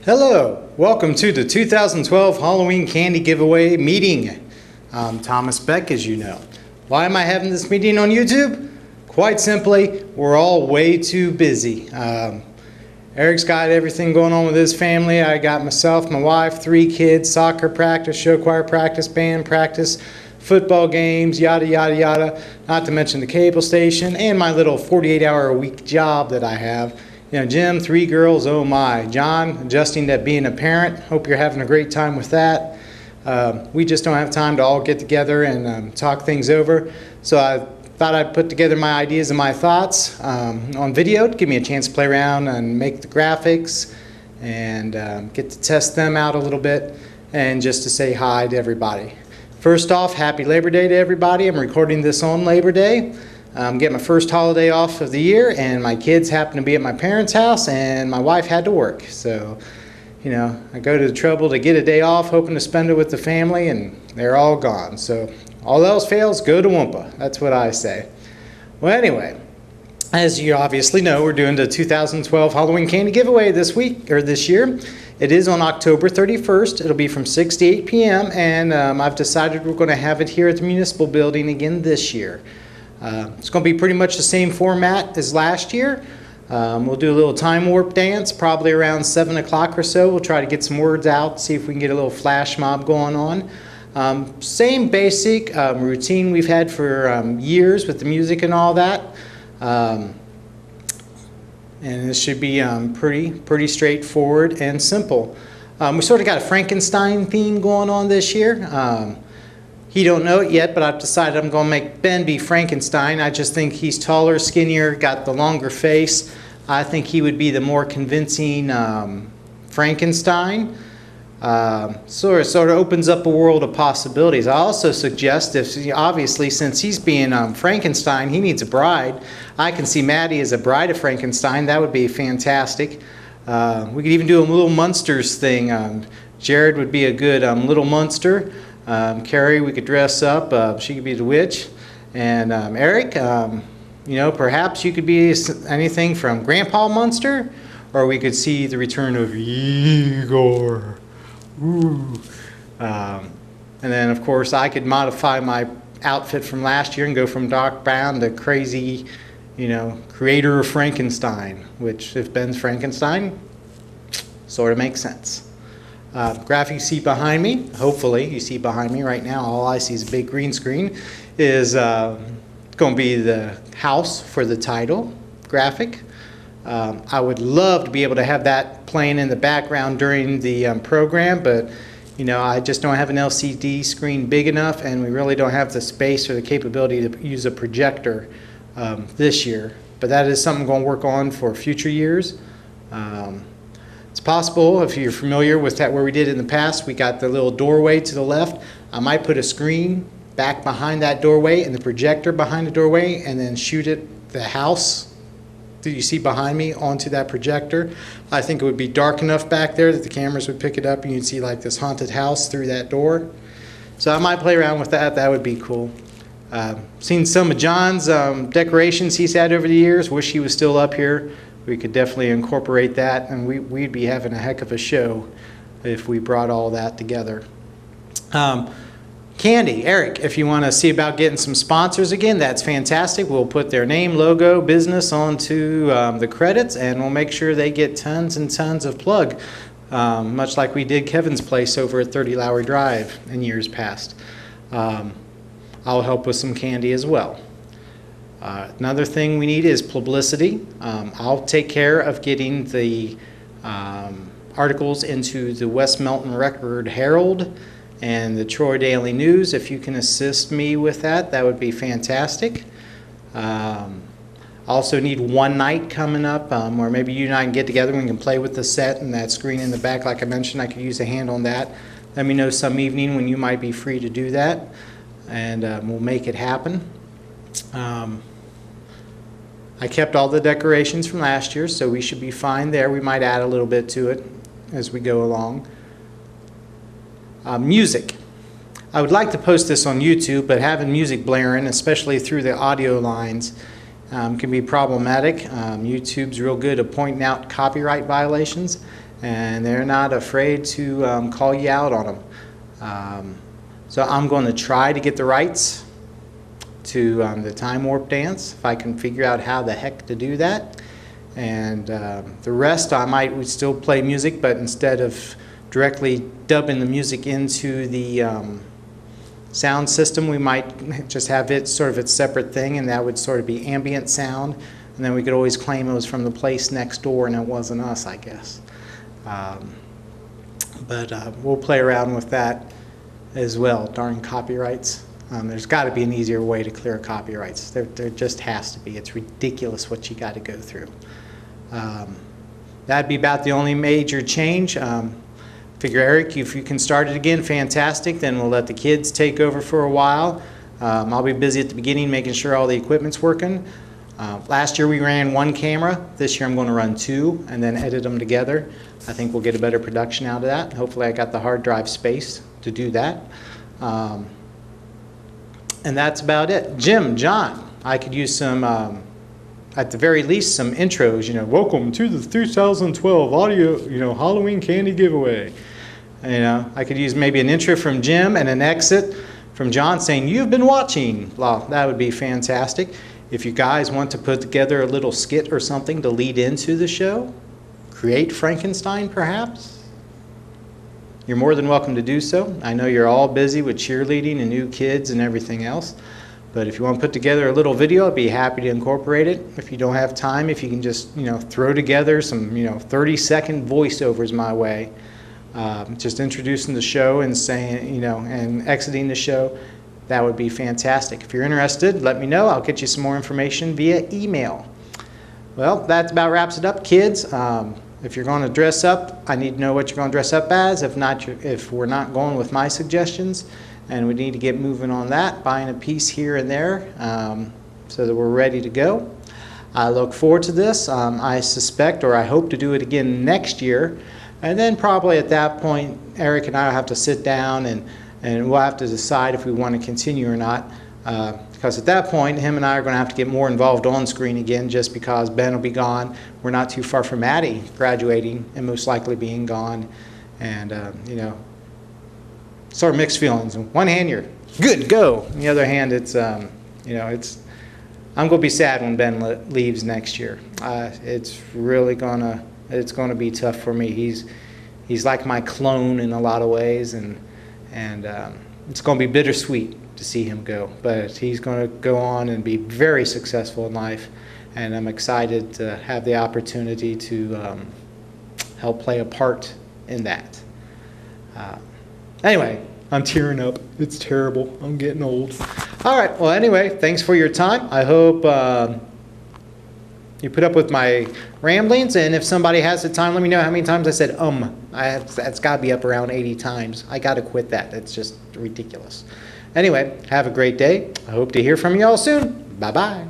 Hello, welcome to the 2012 Halloween candy giveaway meeting. I'm Thomas Beck, as you know. Why am I having this meeting on YouTube? Quite simply, we're all way too busy. Eric's got everything going on with his family. I got myself, my wife, 3 kids, soccer practice, show choir practice, band practice, football games, yada yada yada, not to mention the cable station and my little 48-hour-a-week job that I have. You know, Jim, 3 girls, oh my. John, adjusting to being a parent. Hope you're having a great time with that. We just don't have time to all get together and talk things over. So I thought I'd put together my ideas and my thoughts on video to give me a chance to play around and make the graphics and get to test them out a little bit and just to say hi to everybody. First off, happy Labor Day to everybody. I'm recording this on Labor Day. I'm getting my first holiday off of the year, and my kids happen to be at my parents' house, and my wife had to work. So, you know, I go to the trouble to get a day off, hoping to spend it with the family, and they're all gone. So, all else fails, go to wmpa. That's what I say. Well, anyway, as you obviously know, we're doing the 2012 Halloween candy giveaway this year. It is on October 31st. It'll be from 6 to 8 p.m., and I've decided we're going to have it here at the Municipal Building again this year. It's going to be pretty much the same format as last year. We'll do a little time warp dance, probably around 7 o'clock or so. We'll try to get some words out, see if we can get a little flash mob going on. Same basic routine we've had for years with the music and all that. And this should be pretty straightforward and simple. We sort of got a Frankenstein theme going on this year. He don't know it yet, but I've decided I'm going to make Ben be Frankenstein. I just think he's taller, skinnier, got the longer face. I think he would be the more convincing Frankenstein. Sort of opens up a world of possibilities. I also suggest, obviously, since he's being Frankenstein, he needs a bride. I can see Maddie as a bride of Frankenstein. That would be fantastic. We could even do a little Munsters thing. Jared would be a good little Munster. Carrie, we could dress up. She could be the witch. And Eric, you know, perhaps you could be anything from Grandpa Munster, or we could see the return of Igor. Ooh. And then, of course, I could modify my outfit from last year and go from Doc Brown to crazy, you know, creator of Frankenstein, which, if Ben's Frankenstein, sort of makes sense. Graphic you see behind me, hopefully you see behind me right now, all I see is a big green screen, is going to be the house for the title graphic. I would love to be able to have that playing in the background during the program, but you know, I just don't have an LCD screen big enough, and we really don't have the space or the capability to use a projector this year. But that is something I'm going to work on for future years. It's possible, if you're familiar with that, where we did in the past, we got the little doorway to the left. I might put a screen back behind that doorway and the projector behind the doorway, and then shoot the house that you see behind me onto that projector. I think it would be dark enough back there that the cameras would pick it up and you'd see like this haunted house through that door. So I might play around with that. That would be cool. Seen some of John's decorations he's had over the years. Wish he was still up here. We could definitely incorporate that, and we'd be having a heck of a show if we brought all that together. Candy, Eric, if you want to see about getting some sponsors again, that's fantastic. We'll put their name, logo, business onto the credits, and we'll make sure they get tons and tons of plug, much like we did Kevin's place over at 30 Lowry Drive in years past. I'll help with some candy as well. Another thing we need is publicity. I'll take care of getting the articles into the West Melton Record Herald and the Troy Daily News. If you can assist me with that, that would be fantastic. Also need one night coming up where maybe you and I can get together and we can play with the set and that screen in the back. Like I mentioned, I could use a hand on that. Let me know some evening when you might be free to do that, and we'll make it happen. I kept all the decorations from last year, so we should be fine there. We might add a little bit to it as we go along. Music. I would like to post this on YouTube, but having music blaring, especially through the audio lines, can be problematic. YouTube's real good at pointing out copyright violations, and they're not afraid to call you out on them. So I'm going to try to get the rights to the Time Warp dance, if I can figure out how the heck to do that. And the rest would still play music, but instead of directly dubbing the music into the sound system, we might just have it sort of its separate thing, and that would sort of be ambient sound, and then we could always claim it was from the place next door and it wasn't us, I guess. But we'll play around with that as well. Darn copyrights. There's got to be an easier way to clear copyrights. There just has to be. It's ridiculous what you got to go through. That'd be about the only major change. Figure, Eric, if you can start it again, fantastic. Then we'll let the kids take over for a while. I'll be busy at the beginning making sure all the equipment's working. Last year we ran one camera. This year I'm going to run two and then edit them together. I think we'll get a better production out of that. Hopefully I got the hard drive space to do that. And that's about it. Jim, John, I could use some, at the very least, some intros. You know, welcome to the 2012 audio, Halloween candy giveaway. I could use maybe an intro from Jim and an exit from John saying, "You've been watching." Well, that would be fantastic. If you guys want to put together a little skit or something to lead into the show, create Frankenstein perhaps, you're more than welcome to do so. I know you're all busy with cheerleading and new kids and everything else, but if you want to put together a little video, I'd be happy to incorporate it. If you don't have time, if you can just throw together some 30-second voiceovers my way, just introducing the show and saying and exiting the show, that would be fantastic. If you're interested, let me know. I'll get you some more information via email. Well, that about wraps it up, kids. If you're going to dress up, I need to know what you're going to dress up as. If not, if we're not going with my suggestions, and we need to get moving on that, buying a piece here and there, so that we're ready to go. I look forward to this. I suspect, or I hope to do it again next year, and then probably at that point, Eric and I will have to sit down and we'll have to decide if we want to continue or not. Because at that point, him and I are going to have to get more involved on screen again, just because Ben will be gone. We're not too far from Maddie graduating and most likely being gone. And, sort of mixed feelings. On one hand, you're good, go. On the other hand, it's, I'm going to be sad when Ben leaves next year. It's really it's going to be tough for me. He's like my clone in a lot of ways, and it's going to be bittersweet to see him go, but he's going to go on and be very successful in life, and I'm excited to have the opportunity to help play a part in that. Anyway, I'm tearing up. It's terrible. I'm getting old. All right. Well, anyway, thanks for your time. I hope you put up with my ramblings, and if somebody has the time, let me know how many times I said that's got to be up around 80 times. I got to quit that. It's just ridiculous. Anyway, have a great day. I hope to hear from you all soon. Bye-bye.